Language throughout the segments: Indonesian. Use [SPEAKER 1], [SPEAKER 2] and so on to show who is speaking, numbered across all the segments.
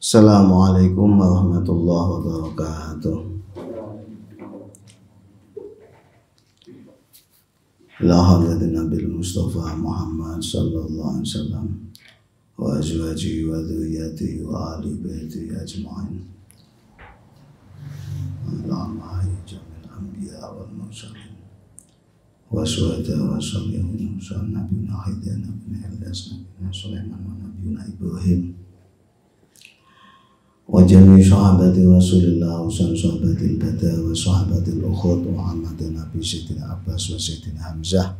[SPEAKER 1] Assalamualaikum warahmatullahi wabarakatuh. La hadratin Nabil Mustafa Muhammad sallallahu alaihi wasallam wa azwajihi wa dhurriyyatihi wa ahli baitihi ajma'in. Allahumma hayyi jamil anbiya wal mursalin wa syuhada wa salihin wa nabiyina Hidayah nabiyina Ilyas nabiyina Sulaiman wa nabiyina Ibrahim wa jami' sahabati Rasulillah wa sahabatil bada wa sahabatil ukhud wa amatin Nabi Sayyidina Abbas wa Sayyidina Hamzah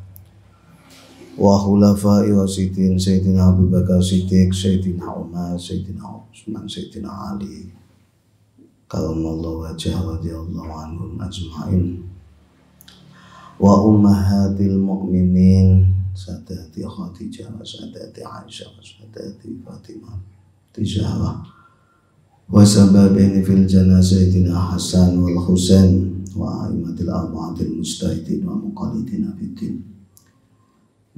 [SPEAKER 1] wa khulafai wasidin Sayyidina Abu Bakar Siddiq, Sayyidina Umar, Sayyidina Utsman, Sayyidina Ali karamallahu wajhah radhiyallahu anhum ajma'in wa ummahatil mu'minin sadati Khadijah wa sadati Aisyah wa sadati Fatimah Tijarah wa sababaini fil jannah Sayyidina Hasan wal Husain wa a'immatil arba'atil mujtahidin wa muqallidina fiddin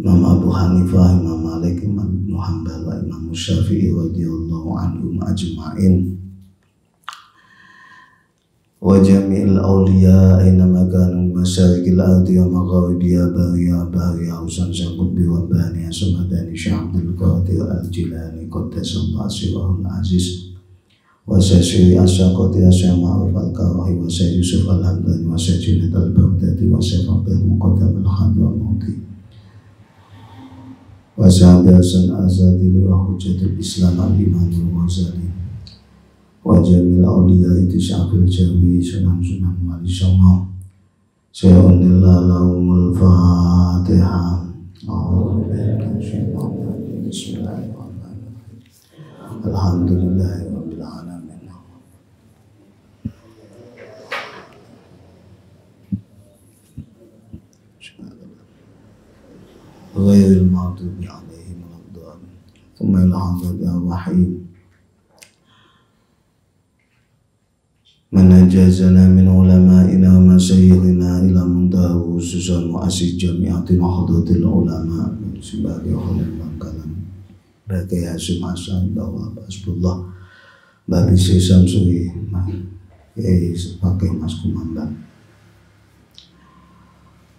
[SPEAKER 1] Imam Abu Hanifah, Imam Malik, Imam Ibn Hanbal wa Imam Syafi'i radhiyallahu anhum ajma'in wa jami'il awliya aynama kanu masyariqil ardi wa magharibiha bariya Husain Syaqutbi wa Bani Sumadani Syekh Abdul Qadir Al-Jilani qaddasallahu sirrahul aziz wa Syekh Asyaqati Syekh Ma'ruf Al-Karahi wa Syekh Yusuf Al-Hamdani wa Syekh Junaid Al-Baghdadi wa Syekh Abdul Muqaddam Al-Hadramuti wa Syekh Hasan Azadili wa Hujjatul Islam Al-Imam Al-Ghazali wa jamil awliya itu Syekh Jawi Sunan Wali Songo Sayyidina lahumul Fatihah. Bismillahirrahmanirrahim. Alhamdulillahirabbil alamin. Ghairil maghdubi alaihim waladdallin. Tsumma ilhamdulillahir rahim. Man ajazana min ulama'ina wa masyayikhina ila muntaha khususan mu'assis jami'atil hadratil ulama sebagai ulil kalam bagi Hasyim Hasan bahwa Basbullah babi Samsuri sebagai Mas Kumambang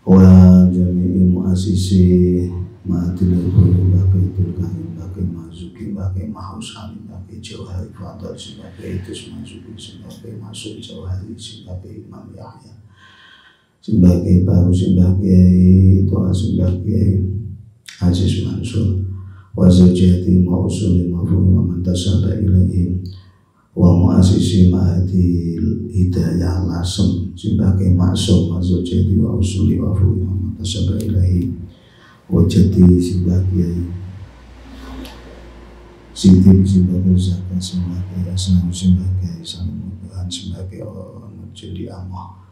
[SPEAKER 1] wa jami'i mu'assisi ma'atil ulum bagi Tulkahin bagi Mazuki bagi Mahusani bagi Jauhari Fadal sebagai Itus Mazuki sebagai Masuk Jauhari sebagai Imam Yahya sebagai Baru sebagai Toa sebagai Aziz Mansur wa zawjati ma'usuli ma'fumi wa mantasaba ilaihim wa mu'asisi ma'adil hidayah lasem sebagai maksum wa zawjati wa usuli wa fumi wa mantasaba ilaihim wa jati sebagai Siti sebagai Zaka sebagai Asnam sebagai Samu'an sebagai Nurjuli Amah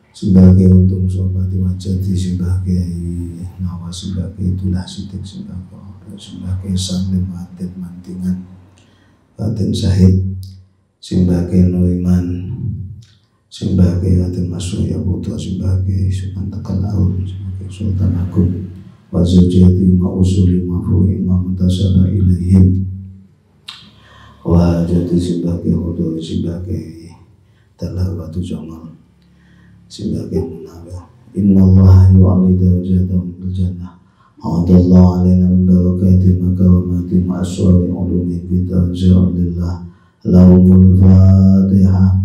[SPEAKER 1] sebagai Untung Sobati Wajati sebagai Nawa sebagai Itulah Sidik sebagai Salim Atid Mantingan Fatin Syahid sebagai Nuiman sebagai Fatin Masruya Putra sebagai Sultan Tegal Aun sebagai Sultan Agung Wazujati Ma'usuli Ma'fu'i Ma'mutasaba ilaihim wa jati sebagai hudur sebagai talawatu jamal sebagai munawah innallaha yu'ali darajatahum bil jannah a'adallahu alaina min barakati makaromati ma'aswari ulumi bitarja'an lillah lahumul fatihah.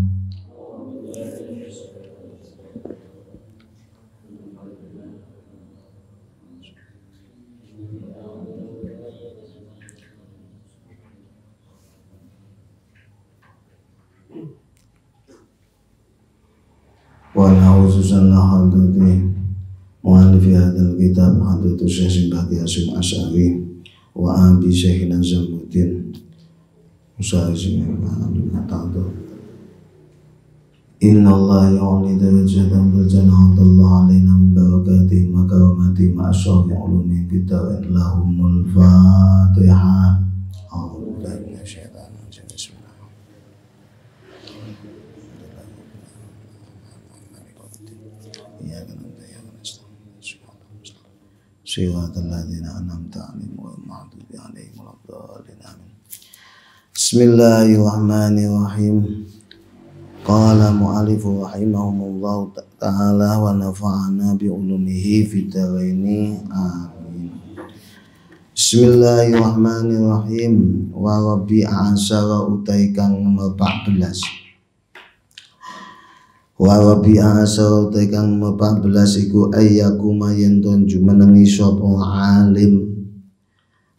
[SPEAKER 1] Wa na'udzubillahi hadrati mu'allifi hadzal kitab hadratu Syekh Baqi Hasyim Asy'ari wa abi Syekh Nazamuddin Musa'izin al-Matadu innallaha yu'li darajatan bil jannah Allah alaina min barakati makaromati ma'asyafi ulumi kitab lahumul fatihah. Siratal ladzina an'amta 'alaihim ghairil maghdubi 'alaihim waladdallin. Bismillahirrahmanirrahim. Qala mu'alifu rahimahumullahu ta'ala wa nafa'ana bi'ulumihi fid dharaini amin. Bismillahirrahmanirrahim. Wa Rabi'a asyara utai kang nomor 14. Wa Rabi'a asyara utai kang nomor 14 iku ayyakuma yenton jumenengi sapa alim,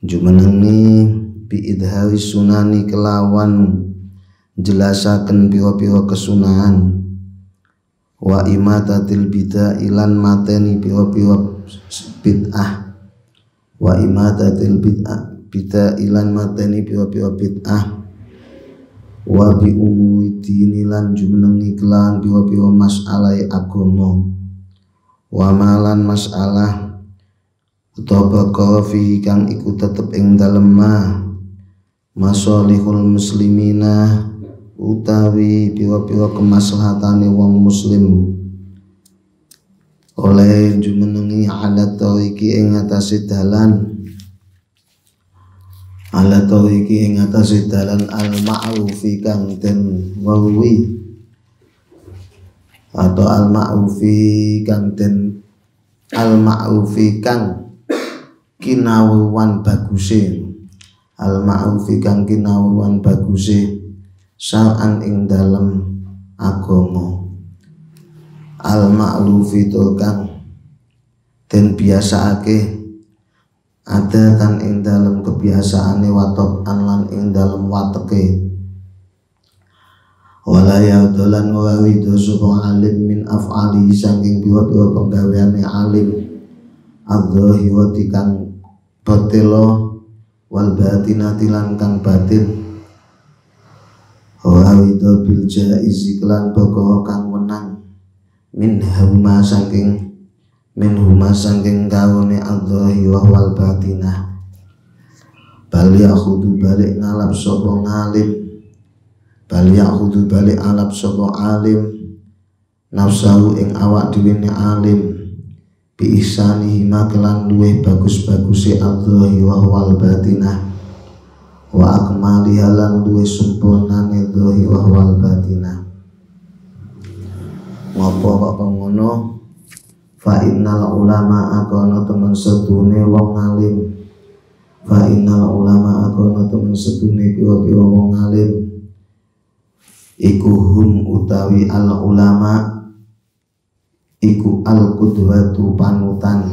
[SPEAKER 1] jumenengi bi idhari sunani kelawan jelasaken pira-pira kesunahan, wa imatatil bid'ah ilan mateni pira-pira bid'ah, wa imatatil bid'ah ilan mateni pira-pira bid'ah, wa bi umuri dini lan jumenengi kelawan pira-pira masalah agama, wa malan masalah utawa perkara fihi kang iku tetep ing dalem masalihul muslimina utawi pira-pira kemaslahatane wong muslim, oleh jumenengi alat tariqi ing atase dalan, alat tariqi ing atase dalan al ma'rufi kang den weruhi, atau al ma'rufi kang den al ma'rufi kang kinawuan baguse, al ma'rufi kang kinawuan baguse syar'an ing dalem agama, al ma'rufi to kang den biasaake adatan ing dalem kebiasaane watok lan ing dalem wateke, wala yaudolan wa wido sapa alim min af'ali saking pira-pira penggaweane alim adh-dhahirati kang batila wal batinati lan kang batin, wa wido bil jaiz iklan perkara kang wenang min huma saking karone adh-dhahirah wal batinah, bal yakhudu balik ngalap sapa ngalim, bal yakhudu balik alap sapa alim nafsahu ing awak dhewe alim bi ihsanihi makelan luweh bagus-baguse adh-dhahirah wal batinah, wa akmaliha lan luweh sempurnane dhahirah wal batinah. Ngopo kok ngono? Fa innal ulama akono temen sedune wong alim, fa innal ulama akono temen sedune pira-pira wong alim iku hum utawi al ulama iku al qudwatu panutan,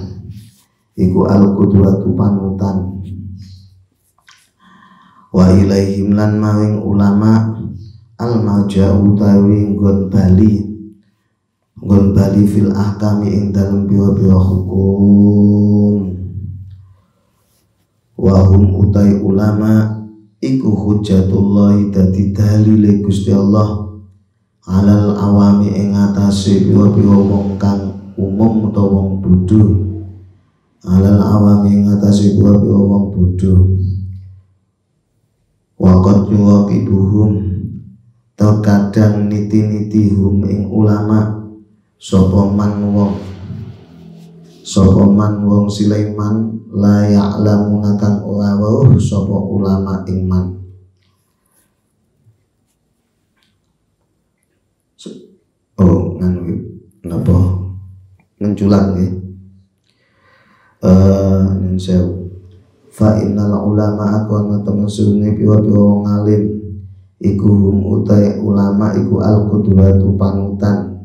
[SPEAKER 1] iku al qudwatu panutan, wa ilaihim lan maring ulama al marja utawi nggon bali fil ahkami ing dalem pira-pira hukum, wa hum utai ulama iku hujjatullah dadi dalile Gusti Allah alal awami ing atase pira-pira wong kang umum utawa wong bodho, alal awami ing atase pira-pira wong bodho, wa qad yuqibuhum terkadang niti-niti hum ing ulama sapa man wong Sulaiman la ya'lamuna kang ora weruh sapa ulama ing man. Oh nganu napa menculang nggih. Nun sewu. Fa innal ulama akon temen-temene pira-pira wong alim iku hum utai ulama iku al qudwatu panutan,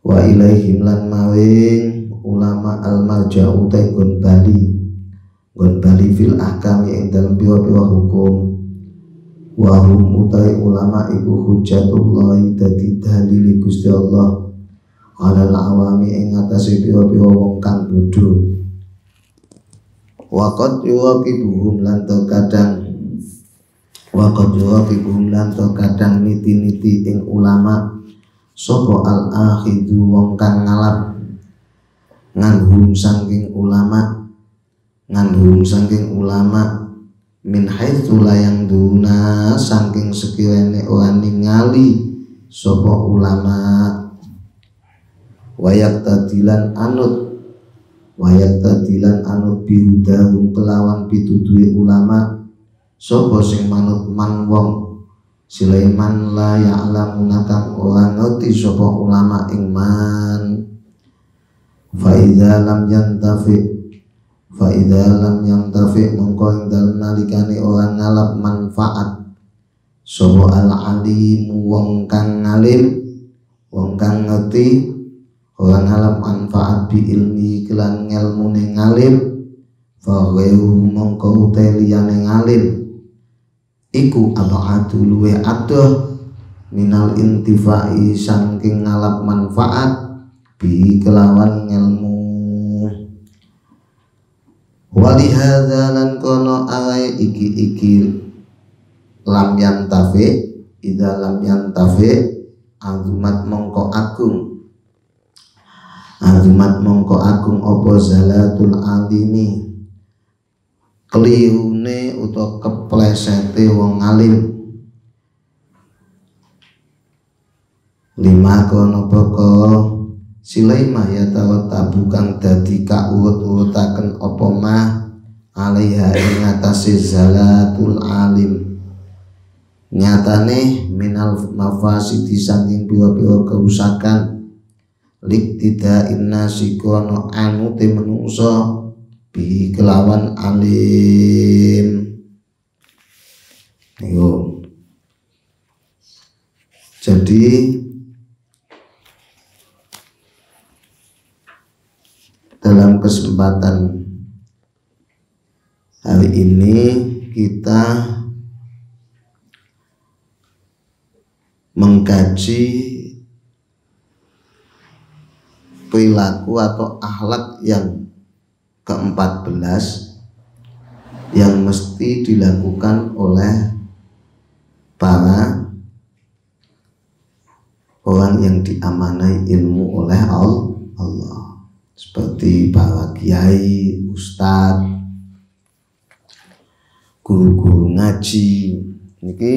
[SPEAKER 1] wa ilaihim lan maring ulama al marja utai gon bali fil ahkami ing dalem pira-pira hukum, wa hum utai ulama iku hujjatullah dadi dalile Gusti Allah alal awami ing atase pira-pira wong kang bodho, wa qad yuqibuhum lan terkadang niti-niti ing ulama sapa al akhidu wong kang ngalap nganhum saking ulama min haitsu la yang duna saking sekirane ora ningali sapa ulama, wayak tadilan anut bihudahum kelawan pituduhe ulama sapa sing manut man wong Sulaiman la ya'lamuna kang ora ngerti sapa ulama ing man fa idza lam yantafi mongko ing dalem nalikane ora ngalap manfaat sapa al alim wong kang ngalim wong kang ngerti ora ngalap manfaat bi ilmi kelan ngelmune ngalim fa ghairu mongko liyane ngalim iku abadu luwe adoh minal intifai saking ngalap manfaat bi kelawan ngelmu wali hadza lan kono ae iki lam yantafi idza lam yantafi azumat mongko agung apa zalatul alimi kelirune utawa keplesete wong alim lima kono poko Sulaiman ya tawattabu kang dadi kaurut-urutaken apa mah alaiha ing atase zalatul alim nyatane minal mafasidi saking pira-pira kerusakan liktida innasi kono anu te menungso bi kelawan alim yo. Jadi dalam kesempatan hari ini kita mengkaji perilaku atau akhlak yang ke-14 yang mesti dilakukan oleh para orang yang diamanai ilmu oleh Allah seperti para kiai, ustadz, guru-guru ngaji. Ini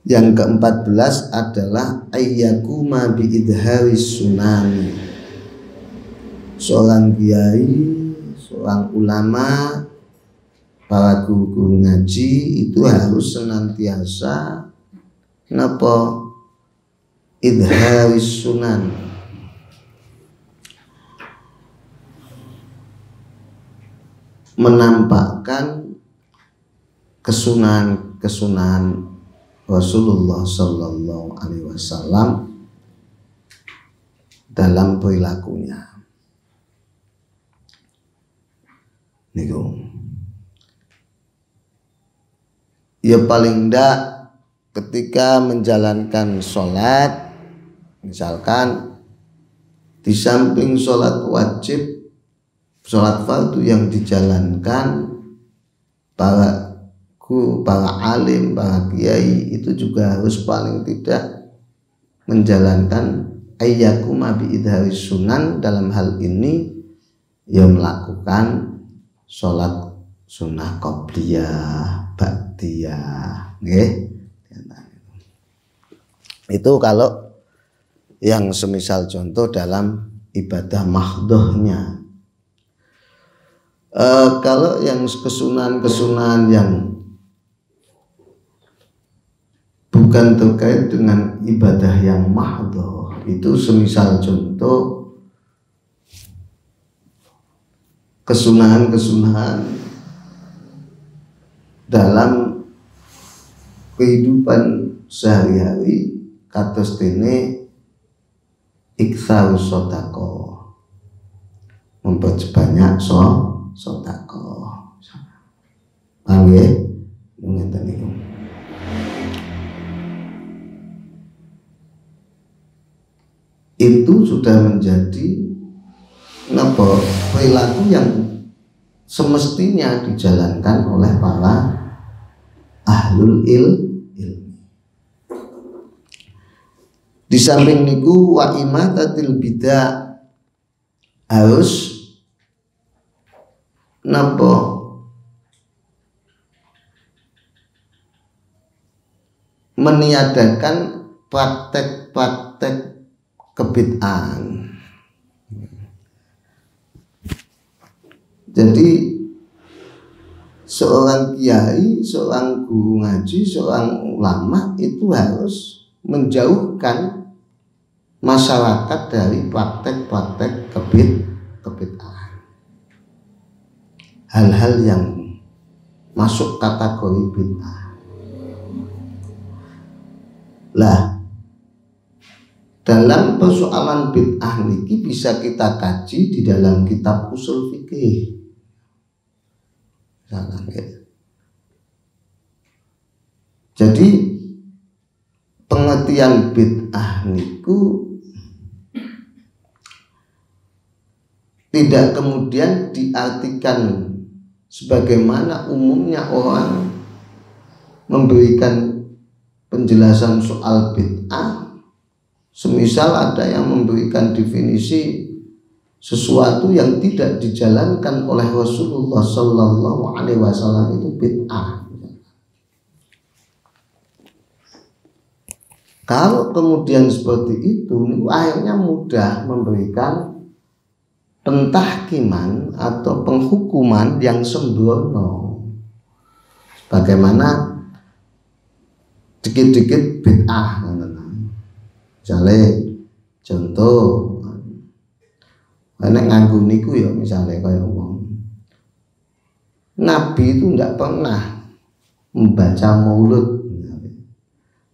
[SPEAKER 1] yang ke-14 adalah ayyakuma biidharis sunan. Seorang kiai, seorang ulama, para guru-guru ngaji itu harus senantiasa napa idharis sunan, menampakkan kesunahan Rasulullah Sallallahu Alaihi Wasallam dalam perilakunya. Niku. Ya paling ndak ketika menjalankan sholat, misalkan di samping sholat wajib, sholat fardu yang dijalankan para alim, para kiai itu juga harus paling tidak menjalankan ayyakuma biidharis sunan. Dalam hal ini ya melakukan sholat sunnah qobliyah, ba'diyah, nggih. Itu kalau yang semisal contoh dalam ibadah mahdhahnya. Kalau yang kesunahan yang bukan terkait dengan ibadah yang mahdhah, itu semisal contoh kesunahan dalam kehidupan sehari-hari kados dene iktsarus shadaqah, memperbanyak sedekah. Paham ya? Ngeten niku. Itu sudah menjadi perilaku yang semestinya dijalankan oleh para ahlul ilmi. Di samping niku wa imatatil bidah, harus meniadakan praktek-praktek kebid'ahan. Jadi seorang kiai, seorang guru ngaji, seorang ulama itu harus menjauhkan masyarakat dari praktek-praktek kebid'ahan. Hal-hal yang masuk kategori bid'ah. Lah, dalam persoalan bid'ah niki bisa kita kaji di dalam kitab usul fikih. Jadi pengertian bid'ah niku tidak kemudian diartikan sebagaimana umumnya orang memberikan penjelasan soal bid'ah. Semisal ada yang memberikan definisi sesuatu yang tidak dijalankan oleh Rasulullah Sallallahu Alaihi Wasallam itu bid'ah. Kalau kemudian seperti itu, akhirnya mudah memberikan pentahkiman atau penghukuman yang sembrono. Bagaimana dikit-dikit bid'ah. Misalnya contoh, nek nganggo niku ya misalnya kayak wong Nabi itu tidak pernah membaca maulud,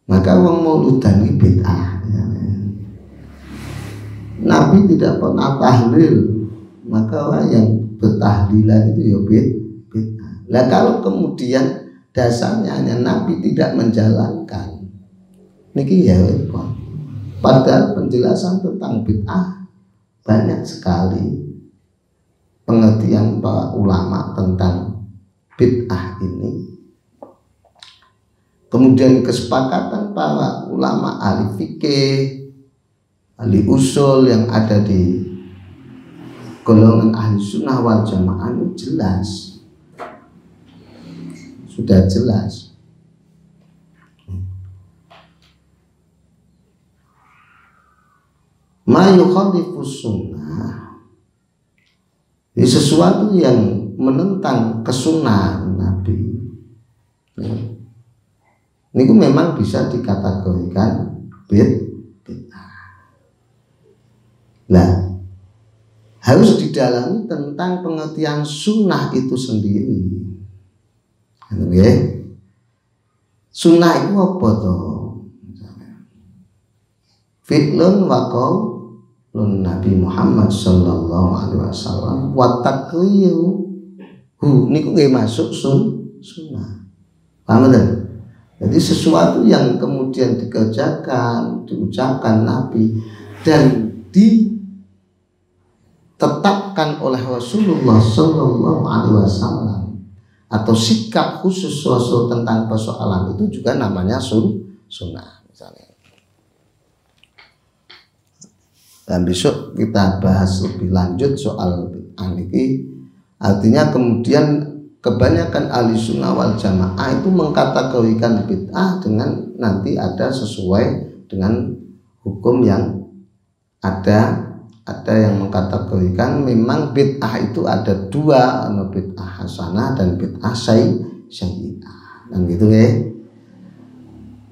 [SPEAKER 1] maka wong mauludan ini bid'ah. Nabi tidak pernah tahlil, maka orang yang bertahlilan itu ya bid'ah. Lah kalau kemudian dasarnya hanya Nabi tidak menjalankan, niki ya repot. Padahal penjelasan tentang bid'ah banyak sekali pengertian para ulama tentang bid'ah ini. Kemudian kesepakatan para ulama ahli fikih, ahli usul yang ada di golongan ahli sunnah wal jamaah itu jelas, sudah jelas. Ma yukhalifus sunnah, ini sesuatu yang menentang kesunahan Nabi. Ini memang bisa dikategorikan bid'ah. Nah, harus didalami tentang pengertian sunnah itu sendiri. Okay. Sunnah itu apa toh? Fi'lun wa qaulun Nabi Muhammad sallallahu alaihi wasallam wa taqriru niku nggih masuk sunnah. Paham kan? Jadi sesuatu yang kemudian dikerjakan, diucapkan Nabi dan ditetapkan oleh Rasulullah sallallahu alaihi wasallam atau sikap khusus Rasul tentang persoalan itu juga namanya sunnah misalnya. Dan besok kita bahas lebih lanjut soal bid'ah ini. Artinya kemudian kebanyakan ahli sunnah wal jamaah itu mengkategorikan bid'ah dengan nanti ada sesuai dengan hukum yang ada yang mengkategorikan memang bid'ah itu ada dua, bid'ah hasanah dan bid'ah sayyi'ah. Dan gitu ya.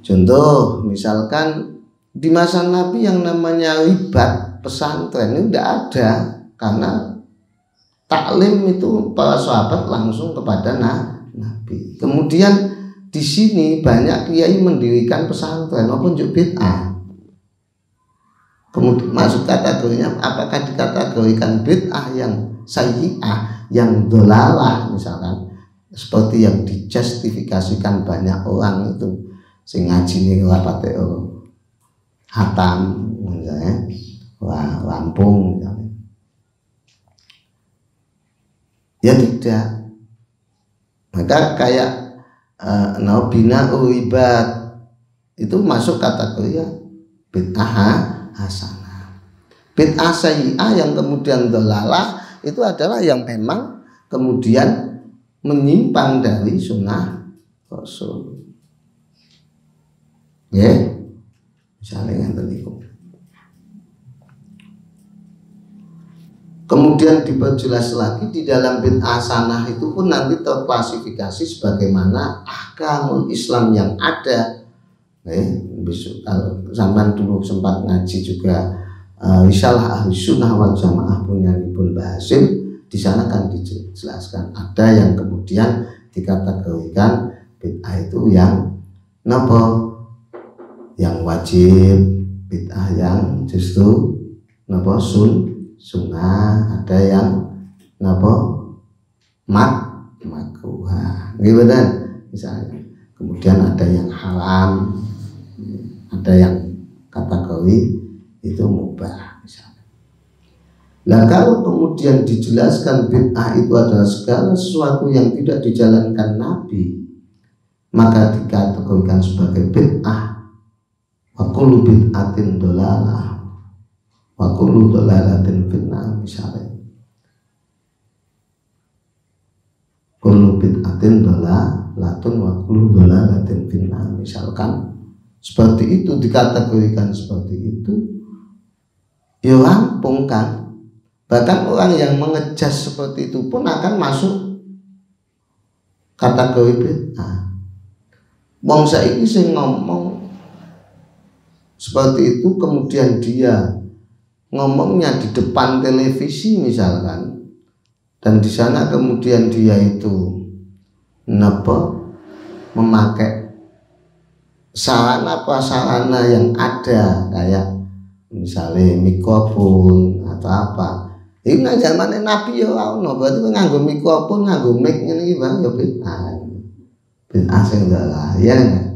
[SPEAKER 1] Contoh misalkan di masa Nabi yang namanya ribat pesantren ini tidak ada, karena taklim itu para sahabat langsung kepada Nabi. Kemudian di sini banyak kiai mendirikan pesantren maupun juga bid'ah. Kemudian masuk kategorinya apakah dikategorikan bid'ah yang sayyi'ah, yang dolalah misalkan, seperti yang dijustifikasikan banyak orang itu sing ngaji ning rapate hatam misalnya, Lampung misalnya. Ya tidak. Maka kayak bina uribat itu masuk kategori ya bid'ah hasanah. Bid'ah sayyi'ah yang kemudian dolalah itu adalah yang memang kemudian menyimpang dari sunnah Rasul. Ya, misalnya yang tadi. Kemudian diperjelas lagi di dalam bid'ah hasanah itu pun nanti terklasifikasi sebagaimana ahkamul Islam yang ada. Besok kalau zaman dulu sempat ngaji juga Risalah Ahli Sunnah wal Jamaah punya Ibnu Basim, di sana kan dijelaskan ada yang kemudian dikategorikan bid'ah itu yang napa, yang wajib, bid'ah yang justru napa sunnah, ada yang napa makruh, gitu kan misalnya. Kemudian ada yang haram, ada yang kategori itu mubah misalnya. Nah kalau kemudian dijelaskan bid'ah itu adalah segala sesuatu yang tidak dijalankan Nabi, maka dikategorikan sebagai bid'ah. Wa kullu bid'atin dolalah wa kullu dolalatin finnar misalnya. Kullu bid'atin dolalatun wa kullu dolalatin finnar misalkan. Seperti itu, dikategorikan seperti itu, ya rampung kan. Bahkan orang yang mengejas seperti itu pun akan masuk kategori bid'ah. Wong saiki sing ngomong seperti itu, kemudian dia ngomongnya di depan televisi misalkan, dan di sana kemudian dia itu memakai sarana prasarana yang ada kayak misalnya mikrofon atau apa. Ini nang zamane Nabi ya ora ono, berarti nganggo mikrofon, nganggo mic ngene iki Bang ya bid'ah. Bid'ah sing salah, ya enggak?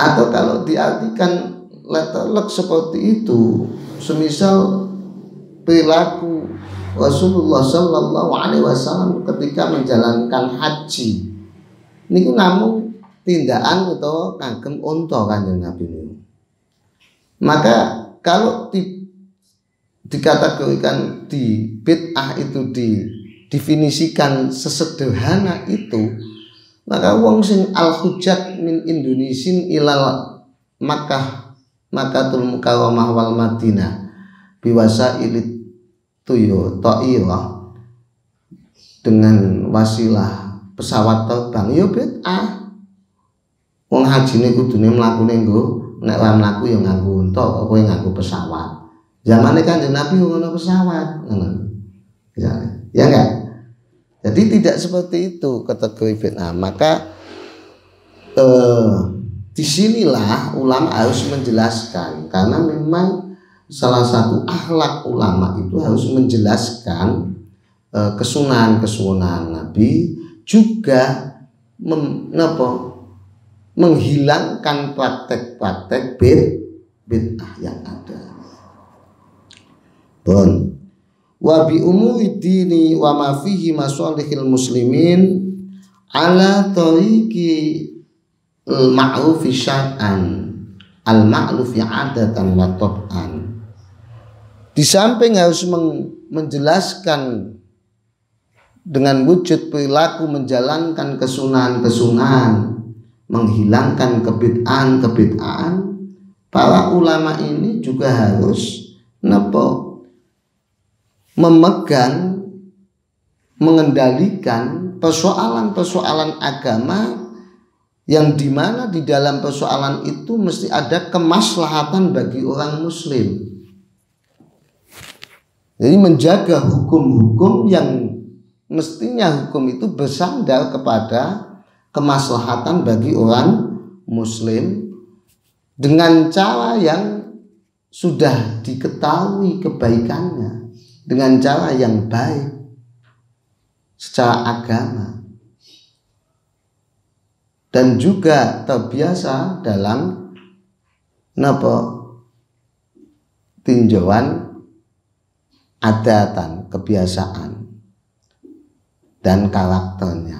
[SPEAKER 1] Atau kalau diartikan letterlek seperti itu, semisal perilaku Rasulullah Shallallahu Alaihi Wasallam ketika menjalankan haji, ini namun tindakan atau kagem unta Kanjeng Nabi ini. Maka kalau dikategorikan di bid'ah itu didefinisikan sesederhana itu, maka wong sing al-hujjat min Indonesian ilal Makkatul Mukarramah wal Madinah biwasa ilit tuyo ta'irah, dengan wasilah pesawat terbang ya bid'ah. Wong hajine kudune mlakune nggo, nek ora mlaku ya nganggo unta, kok kowe nganggo pesawat. Zamane Kanjeng Nabi ngono pesawat, ngono. Ya enggak? Jadi tidak seperti itu kategori bid'ah. Maka disinilah ulama harus menjelaskan, karena memang salah satu akhlak ulama itu harus menjelaskan kesunahan Nabi, juga menghilangkan praktek-praktek bid'ah yang ada. Bon. Wa bi umuri dini wa ma fihi masalihil muslimin ala tariqi al-ma'ruf syar'an al-ma'ruf adatan wa tab'an. Di samping harus menjelaskan dengan wujud perilaku menjalankan kesunahan-kesunahan, menghilangkan kebid'ahan, para ulama ini juga harus memegang, mengendalikan persoalan-persoalan agama yang dimana di dalam persoalan itu mesti ada kemaslahatan bagi orang muslim. Jadi menjaga hukum-hukum yang mestinya hukum itu bersandar kepada kemaslahatan bagi orang muslim dengan cara yang sudah diketahui kebaikannya, dengan cara yang baik secara agama, dan juga terbiasa dalam tinjauan adatan, kebiasaan dan karakternya.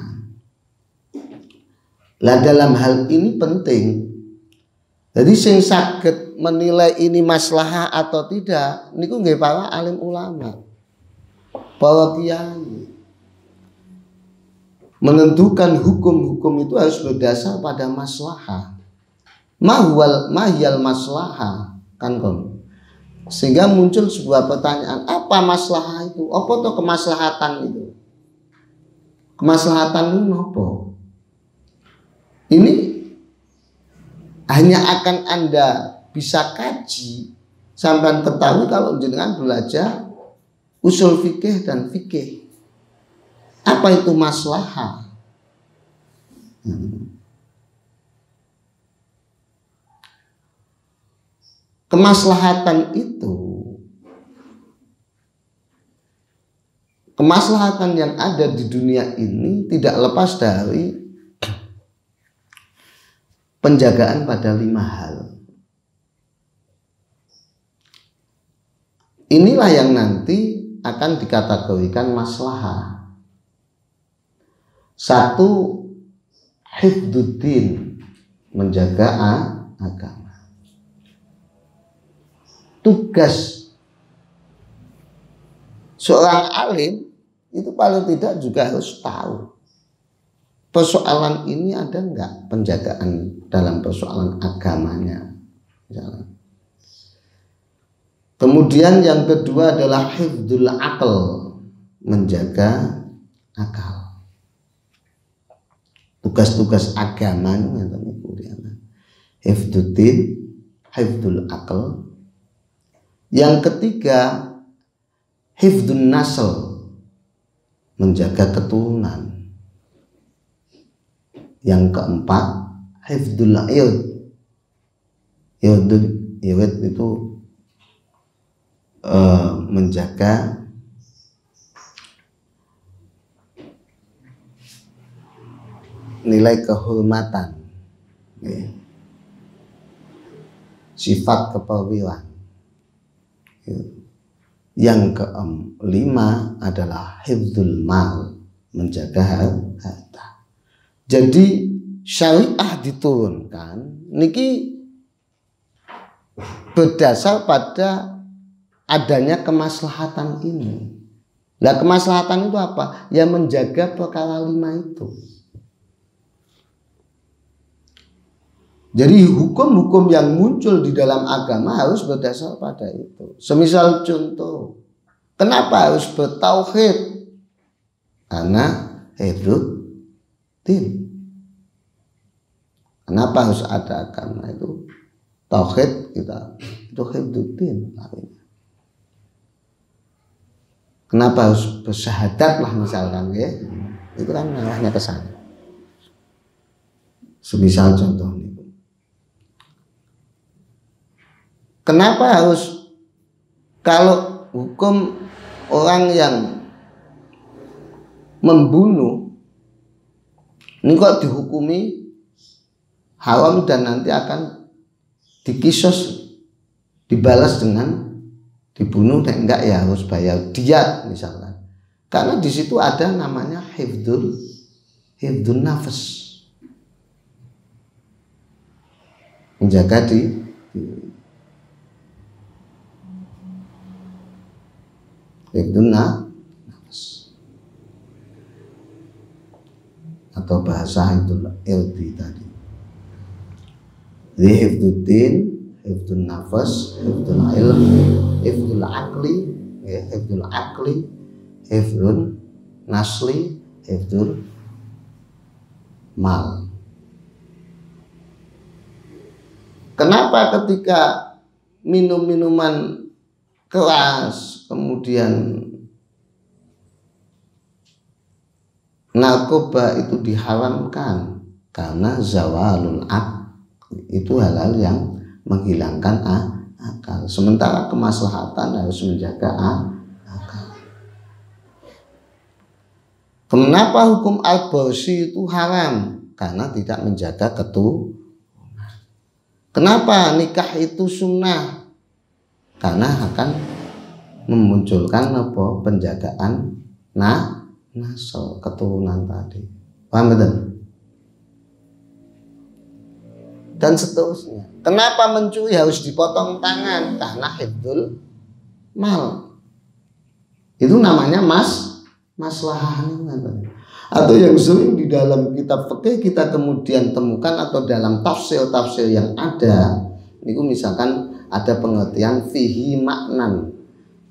[SPEAKER 1] Lah dalam hal ini penting. Jadi sing saged menilai ini maslahah atau tidak niku nggih para alim ulama, para kiai. Menentukan hukum-hukum itu harus berdasar pada maslahah. Mahiyal maslahah kan kon. Sehingga muncul sebuah pertanyaan, apa maslahah itu? Apa tuh kemaslahatan itu? Kemaslahatan itu apa? Ini hanya akan Anda bisa kaji sampai ketahui kalau jenengan belajar usul fikih dan fikih. Apa itu maslahah? Kemaslahatan itu, kemaslahatan yang ada di dunia ini tidak lepas dari penjagaan pada 5 hal. Inilah yang nanti akan dikategorikan maslahah. 1, hifdzuddin, menjaga agama. Tugas seorang alim itu paling tidak juga harus tahu persoalan ini ada enggak penjagaan dalam persoalan agamanya. Misalnya. Kemudian yang kedua adalah hifdzul aql, menjaga akal. Tugas-tugas agama ini hifdzuddin, hifdzul aql. Yang ketiga hifdzun nasl, menjaga keturunan. Yang keempat hifdzul ird. Ird itu menjaga nilai kehormatan, sifat keperwilaian. Yang kelima adalah hifdzul mal, menjaga harta. Jadi syariah diturunkan niki berdasar pada adanya kemaslahatan ini. Nah, kemaslahatan itu apa? Ya menjaga perkara 5 itu. Jadi hukum-hukum yang muncul di dalam agama harus berdasar pada itu. Semisal contoh, kenapa harus bertauhid? Karena hifdzuddin. Kenapa harus ada agama itu? Tauhid kita itu hifdzuddin. Kenapa harus bersyahadat lah misalkan ya? Itu kan arahnya ke sana. Semisal contoh ini. Kenapa harus, kalau hukum orang yang membunuh ini kok dihukumi haram dan nanti akan dikisos, dibalas dengan dibunuh dan enggak ya harus bayar diyat misalkan. Karena di situ ada namanya hifdzun nafas, menjaga hifdzun nafas atau bahasa hifdzul irdi tadi. Jadi hifdzuddin, hifdzun nafas, hifdzul ilm, hifdzul aqli, hifdzul aqli, hifdzun nasli, hifdzul mal. Kenapa ketika minum minuman keras, kemudian narkoba itu diharamkan? Karena zawalul aql, itu hal-hal yang menghilangkan akal. Sementara kemaslahatan harus menjaga akal. Kenapa hukum aborsi itu haram? Karena tidak menjaga keturunan. Kenapa nikah itu sunnah? Karena akan memunculkan penjagaan nasl, keturunan tadi. Paham betul? Dan seterusnya. Kenapa mencuri harus dipotong tangan? Karena hifdzul mal. Itu namanya maslahah. Atau yang sering di dalam kitab fikih kita kemudian temukan atau dalam tafsir-tafsir yang ada, itu misalkan ada pengertian fihi maknan.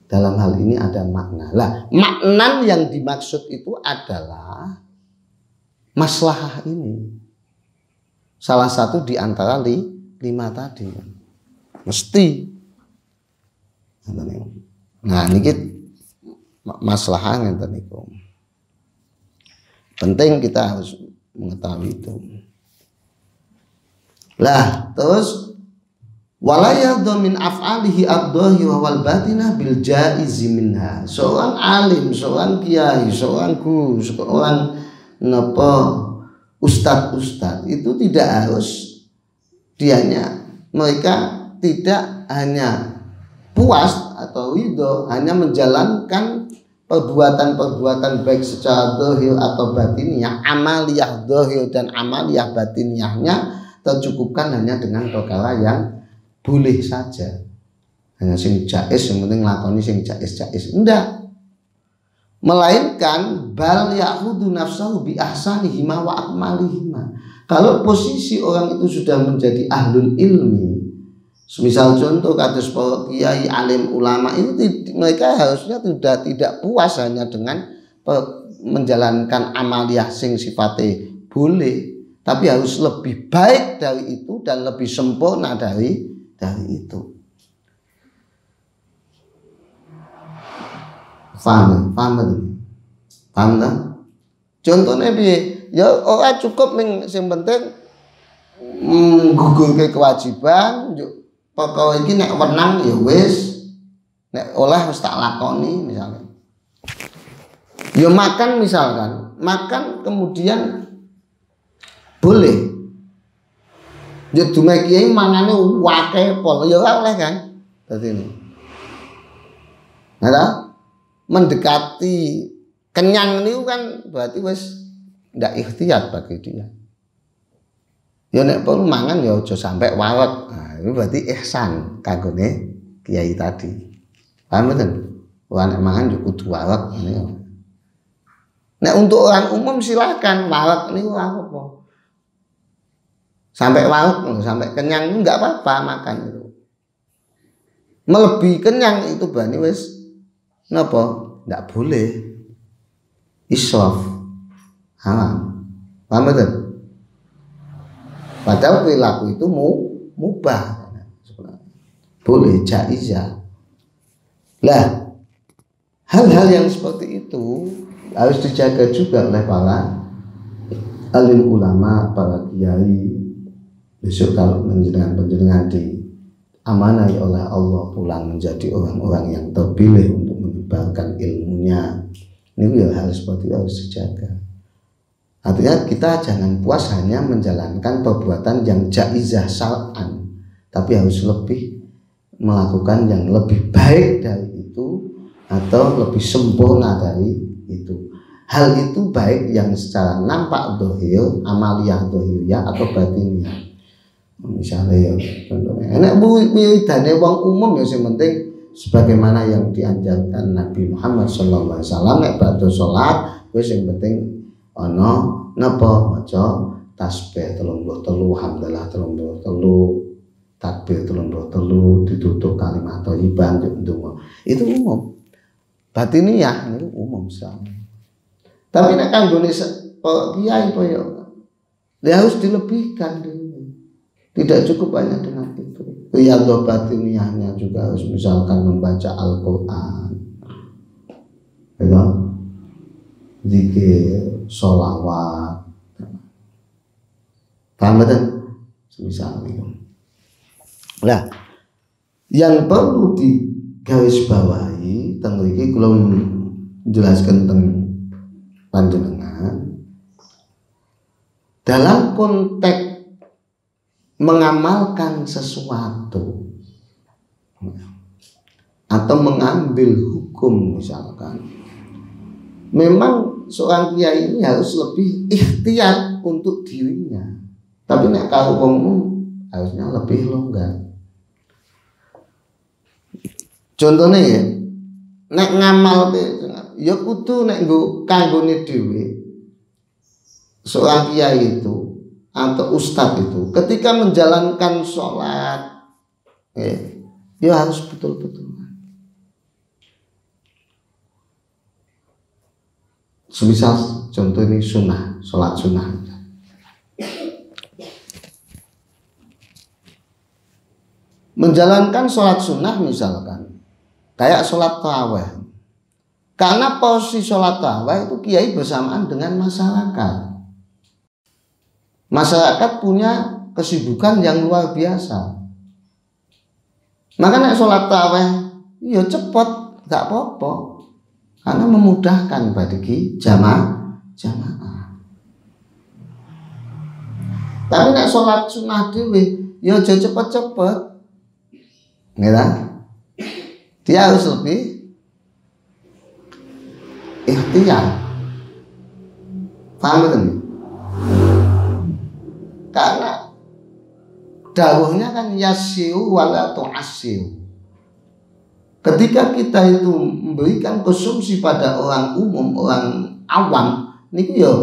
[SPEAKER 1] Dalam hal ini ada makna. Lah, maknan yang dimaksud itu adalah maslahah ini. Salah satu di antara 5 tadi. Mesti. Nah, ini maslahah ngeten niku. Penting kita harus mengetahui itu. Lah, terus wala yadhu min af'alihi ad-dhahi wal batinah bil jaiz minha. Seorang alim, seorang kiai, seorang guru, seorang ustadz itu tidak harus mereka tidak hanya puas atau ridho hanya menjalankan perbuatan-perbuatan baik secara zahir atau batiniyah, amaliyah zahir dan amaliyah batiniyahnya tercukupkan hanya dengan perkara yang boleh saja, hanya sing jais, yang penting lakoni sing jais. Enggak, melainkan bal ya'khudhu nafsahu bi ahsanihima wa akmalihima. Kalau posisi orang itu sudah menjadi ahlul ilmi, misal contoh kados para kiai alim ulama itu, mereka harusnya sudah tidak puas hanya dengan menjalankan amaliyah sing sifatnya boleh, tapi harus lebih baik dari itu dan lebih sempurna dari itu. Paham tak? Contohnya ya orang cukup sing penting gugurke kewajiban, pokoknya iki nek wenang ya wis, nek oleh wis tak lakoni misalnya. Ya makan misalkan, makan kemudian boleh. Ya dumeh kiai mangane wake pol ya ora oleh kan. Dadi ini. Nah, mendekati kenyang niku kan berarti wis ndak ikhtiar bagi dia. Ya nek pun mangan ya aja sampai wareg. Nah, itu berarti ihsan kagone kiai tadi. Paham mboten? Wah nek mangan yo kudu wareg ngene. Nek untuk orang umum silakan wareg niku apa-apa. Sampai wareg, sampai kenyang itu enggak apa-apa makan itu. Melebihi kenyang itu berarti wis napa? Enggak boleh. Israf. Haram. Paham betul? Padahal perilaku itu mubah. Boleh, jaizah. Lah, hal-hal yang seperti itu harus dijaga juga oleh para alim ulama, para kiai. Besok kalau penjenengan diamanai oleh Allah pulang menjadi orang-orang yang terpilih untuk menyebarkan ilmunya, ini hal seperti itu harus dijaga. Artinya kita jangan puas hanya menjalankan perbuatan yang jaizah syar'an, tapi harus lebih melakukan yang lebih baik dari itu atau lebih sempurna dari itu. Hal itu baik yang secara nampak dohir, amaliyah dohiriyah atau batiniyah. Misalnya ya contohnya enak wiridane wong umum ya sing penting sebagaimana yang dianjurkan Nabi Muhammad sallallahu alaihi wasallam nek badhe salat wis sing penting ana napa maca tasbih 33 hamdalah 33 takbir 33 ditutup kalimat thayyibah ndonga itu umum. Batiniyah niku umum sekali. Tapi nek kanggone kiai koyo harus dilebihkan dulu. Tidak cukup hanya dengan itu. Riyadhah batiniyahnya juga harus misalkan membaca Al-Qur'an. Ya. Zikir, sholawat. Paham betul? Misalnya. Nah, yang perlu digarisbawahi tentu iki kula menjelaskan tentang panjenengan dalam konteks mengamalkan sesuatu atau mengambil hukum misalkan, memang seorang kiai ini harus lebih ikhtiar untuk dirinya. Tapi nek kalau umum harusnya lebih longgar. Contohnya ya, nek ngamal ya kudu nek nggo kanggone dhewe. Seorang kiai itu atau ustadz itu ketika menjalankan sholat ya harus betul-betul. Semisal contoh ini sunnah, sholat sunnah. Menjalankan sholat sunnah misalkan, kayak sholat tarawih. Karena posisi sholat tarawih itu kiai bersamaan dengan masyarakat. Masyarakat punya kesibukan yang luar biasa. Maka nek sholat tarawih, ya cepet, gak apa-apa. Karena memudahkan bagi jamaah. Tapi nek sholat sunnah dewe, ya aja cepet-cepet. Ngira? Dia harus lebih ikhtiar. Paham betul? Karena dawuhnya kan yasiu wala tu'asiu. Ketika kita itu memberikan konsumsi pada orang umum, orang awam, niku ya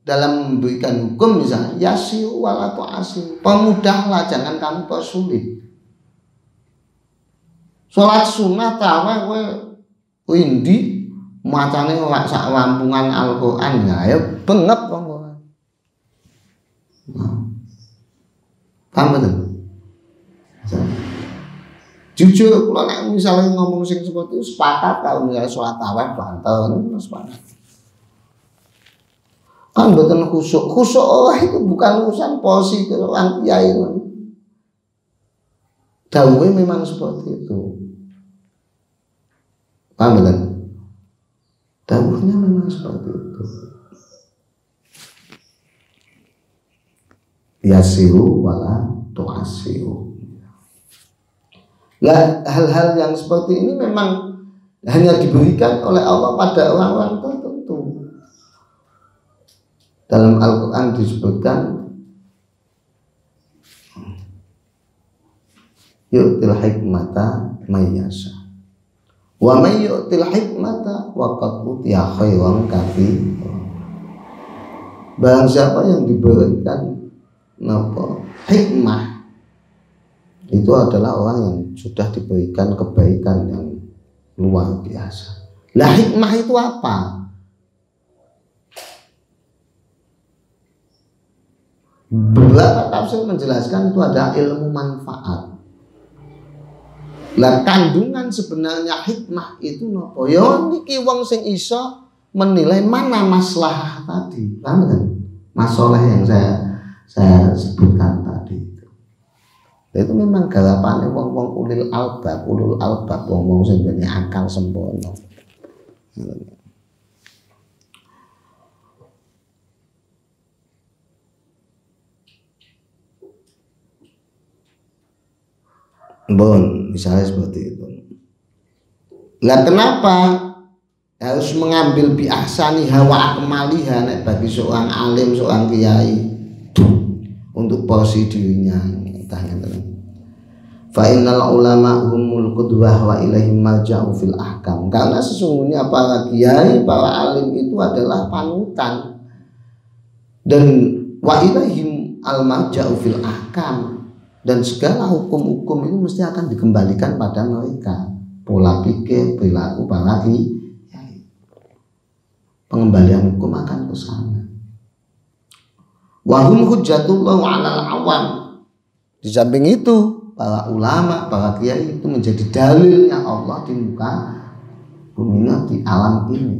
[SPEAKER 1] dalam memberikan hukum misalnya yasiu wala tu'asiu, pemudahlah, jangan kamu persulit. Sholat sunnah tarawih kowe indi macane ora sak rampungan Al-Qur'an ya bengep wong ora. Paham betul? Jujur kalau nek misalnya ngomong sing seperti itu sepakat kalau misalnya sholat tarawih banten sepakat. Kan betul khusuk itu bukan urusan posisi orang kiai. Dawuhe memang seperti itu. Paham betul? Dawuhnya memang seperti itu. Yasiru wala tu'asiru. Lah hal-hal yang seperti ini memang hanya diberikan oleh Allah pada orang-orang tertentu. Dalam Al-Quran disebutkan yu'til hikmata mayyasha wa may yu'til hikmata waqad utiya khairan katsira. Barang siapa yang diberikan hikmah, itu adalah orang yang sudah diberikan kebaikan yang luar biasa. Lah hikmah itu apa? Beberapa tafsir menjelaskan itu ada ilmu manfaat. Lah kandungan sebenarnya hikmah itu nopo? Ya niki wong sing iso menilai mana maslahah tadi. Paham kan? Masalah yang saya sebutkan tadi. Itu memang garapannya wong-wong ulul albab, wong-wong sing duwe akal sempurna. Bon, misalnya seperti itu. Lah kenapa harus mengambil bi'ahsani hawa akmaliha nek bagi seorang alim, seorang kiai untuk porsi dirinya? Fa innal ulama humul qudwah wa ilaihim marja'u fil ahkam. Karena sesungguhnya para kiai, para alim itu adalah panutan, dan wa ilaihim al marja'u fil ahkam, dan segala hukum-hukum itu mesti akan dikembalikan pada mereka. Pola pikir, perilaku para kiai, pengembalian hukum akan ke sana. Wa hum hujjatullah 'alal awam. Di samping itu para ulama, para kiai itu menjadi dalilnya Allah di muka bumi, di alam ini.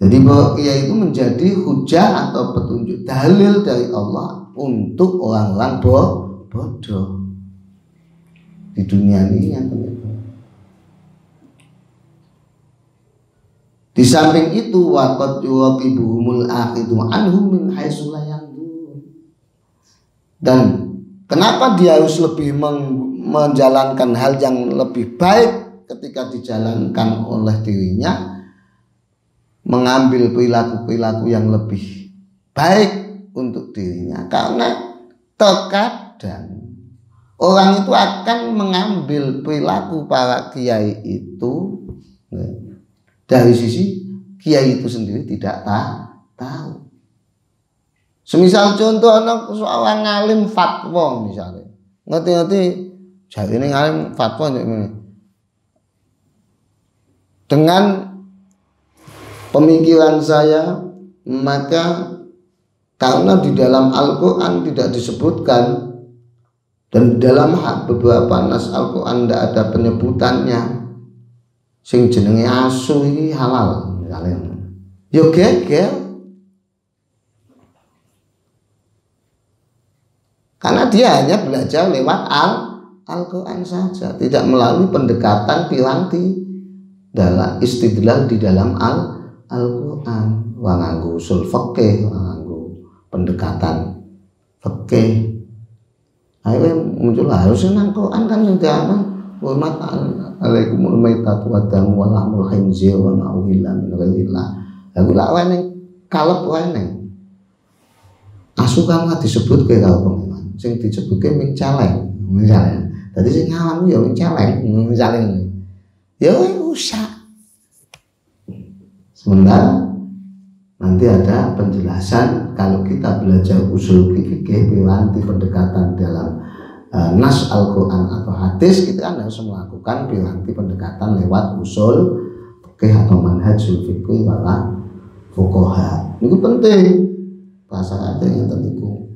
[SPEAKER 1] Jadi para kiai itu menjadi hujah atau petunjuk, dalil dari Allah untuk orang-orang bodoh di dunia ini yang terjadi. Di samping itu waqad yuqibuhumul aqidu anhum min haitsu la yanzurun. Dan kenapa dia harus lebih menjalankan hal yang lebih baik ketika dijalankan oleh dirinya, mengambil perilaku-perilaku yang lebih baik untuk dirinya? Karena terkadang orang itu akan mengambil perilaku para kiai itu dari sisi kiai itu sendiri tidak tahu. Semisal contoh ana seorang alim fatwa misalnya. Ngerti-ngerti jarine alim fatwa dengan pemikiran saya, maka karena di dalam Al-Quran tidak disebutkan dan dalam beberapa nas Al-Quran tidak ada penyebutannya sing jenenge asu ini halal misalnya, yo geger karena dia hanya belajar lewat Al-Quran saja, tidak melalui pendekatan piranti dalam istidlal di dalam Al-Quran. Wa nganggo usul fikih, wa nganggo pendekatan fikih. Ayo muncul harusnya nang Quran kan yang diaman hormat alaikumul maitatu wa damu wa lahmul khinzir wa ma uhilla min ghairillah. Lagu lak wae kalep wae neng. Asu kan disebut ke karo pengiran. Sing disebutke ming celeng misalnya. Dadi sing ngalam ya ming celeng misalnya. Ya usah. Sementara nanti ada penjelasan kalau kita belajar usul fikih piranti pendekatan dalam nas Al-Quran atau hadis, kita kan harus melakukan piranti pendekatan lewat usul fikih atau manhajul fikih para fuqaha. Itu penting. Bahasa ada yang tertipu.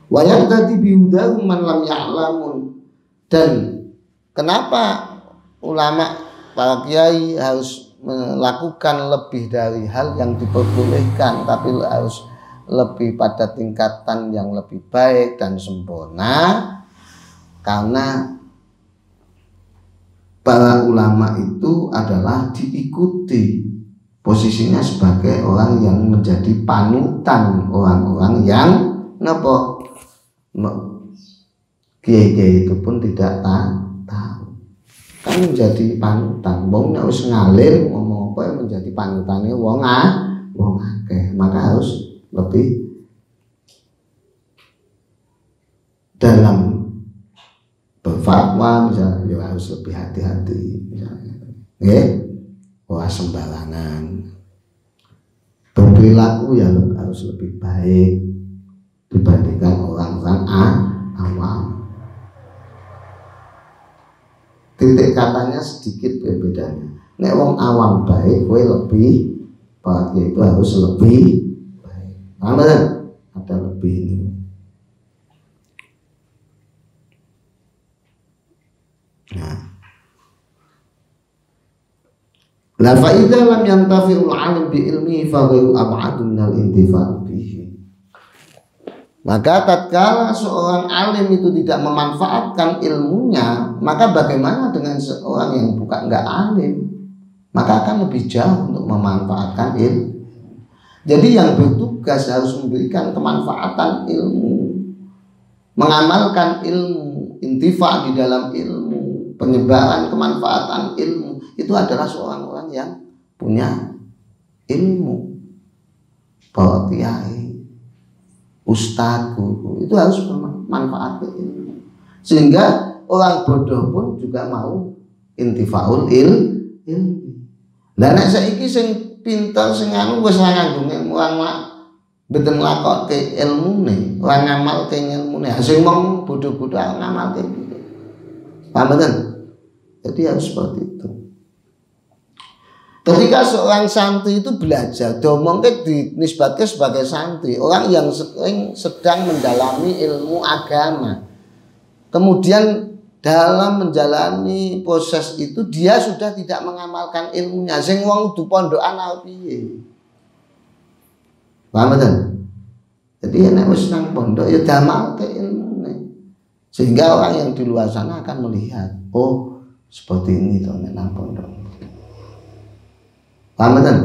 [SPEAKER 1] Wa yaqtadi bihudahu man lam ya'lamun. Dan kenapa ulama para kiai harus melakukan lebih dari hal yang diperbolehkan, tapi harus lebih pada tingkatan yang lebih baik dan sempurna, karena para ulama itu adalah diikuti posisinya sebagai orang yang menjadi panutan orang-orang yang napa kiai-kiai itu pun tidak tahu kan menjadi panutan. Wong nek wis ngalir ngomong apa yang menjadi panutane wong akeh, maka harus lebih dalam berfatwa misalnya, ya harus lebih hati-hati misalnya, wah sembarangan berperilaku ya harus lebih baik dibandingkan orang-orang awam. Titik katanya sedikit berbedanya. Nek wong awam baik, kowe lebih bahagia itu harus lebih baik. Ada lebih ini. Nah, la fa idza lam yantafi'ul 'alim bi ilmihi fa ghayru ab'adu minal intifa' bihi. Maka tatkala seorang alim itu tidak memanfaatkan ilmunya, maka bagaimana dengan seorang yang bukan enggak alim? Maka akan lebih jauh untuk memanfaatkan ilmu. Jadi yang bertugas harus memberikan kemanfaatan ilmu, mengamalkan ilmu, intifa di dalam ilmu, penyebaran kemanfaatan ilmu, itu adalah seorang orang yang punya ilmu. Para kiai, ustadz, guru itu harus memanfaatkan ilmu, sehingga orang bodoh pun juga mau intifaul ilmu. Lah nek saiki sing pinter sing anu wis ora nganggo ilmu, mboten nglakokke ilmune, ora ngamalke ilmune. Sing wong bodoh-bodoh ngamalke. Paham mboten? Jadi harus seperti itu. Ketika seorang santri itu belajar, diomongke dinisbatkan sebagai santri, orang yang sedang mendalami ilmu agama. Kemudian dalam menjalani proses itu dia sudah tidak mengamalkan ilmunya. Sing wong du pondokan piye? Paham kan? Jadi nek wis nang pondok ya damalke ilmune. Sehingga orang yang di luar sana akan melihat, oh seperti ini toh nek nang pondok. Paham kan?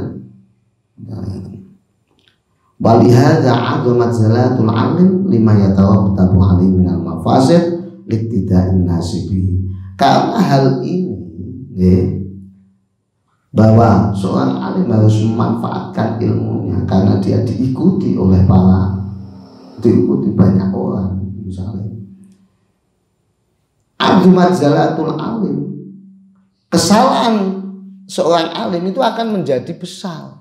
[SPEAKER 1] Walihadza 'azamat zalatul 'alim lima yatawattabu 'alaihi minal mafasid liktida'in nasibi. Karena hal ini bahwa seorang alim harus memanfaatkan ilmunya karena dia diikuti banyak orang. Misalnya azumat zalatul alim, kesalahan seorang alim itu akan menjadi besar.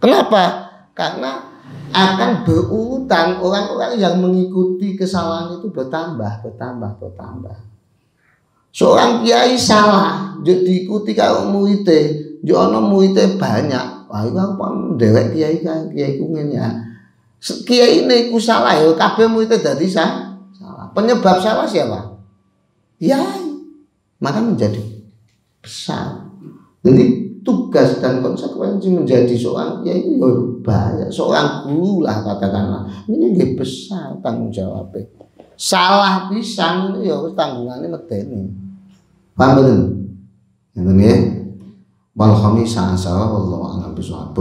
[SPEAKER 1] Kenapa? Karena akan berurutan orang-orang yang mengikuti kesalahan itu bertambah. Seorang kiai salah, diikuti kalau muridé, yo ana muridé banyak. Wah, iku apa ndewek kiai ku ngene ya. Kiai ini iku salah ya, kabeh muridé dadi salah. Penyebab salah siapa? Kiai. Maka menjadi besar. Jadi tugas dan konsekuensi menjadi seorang kiai itu bahaya. Seorang guru lah katakanlah, ini nggih besar tanggung jawabnya. Salah pisan itu ya tanggungannya medeni. Paham betul? Ngoten nggih. Wal khamisah wallahu a'lam bishawab.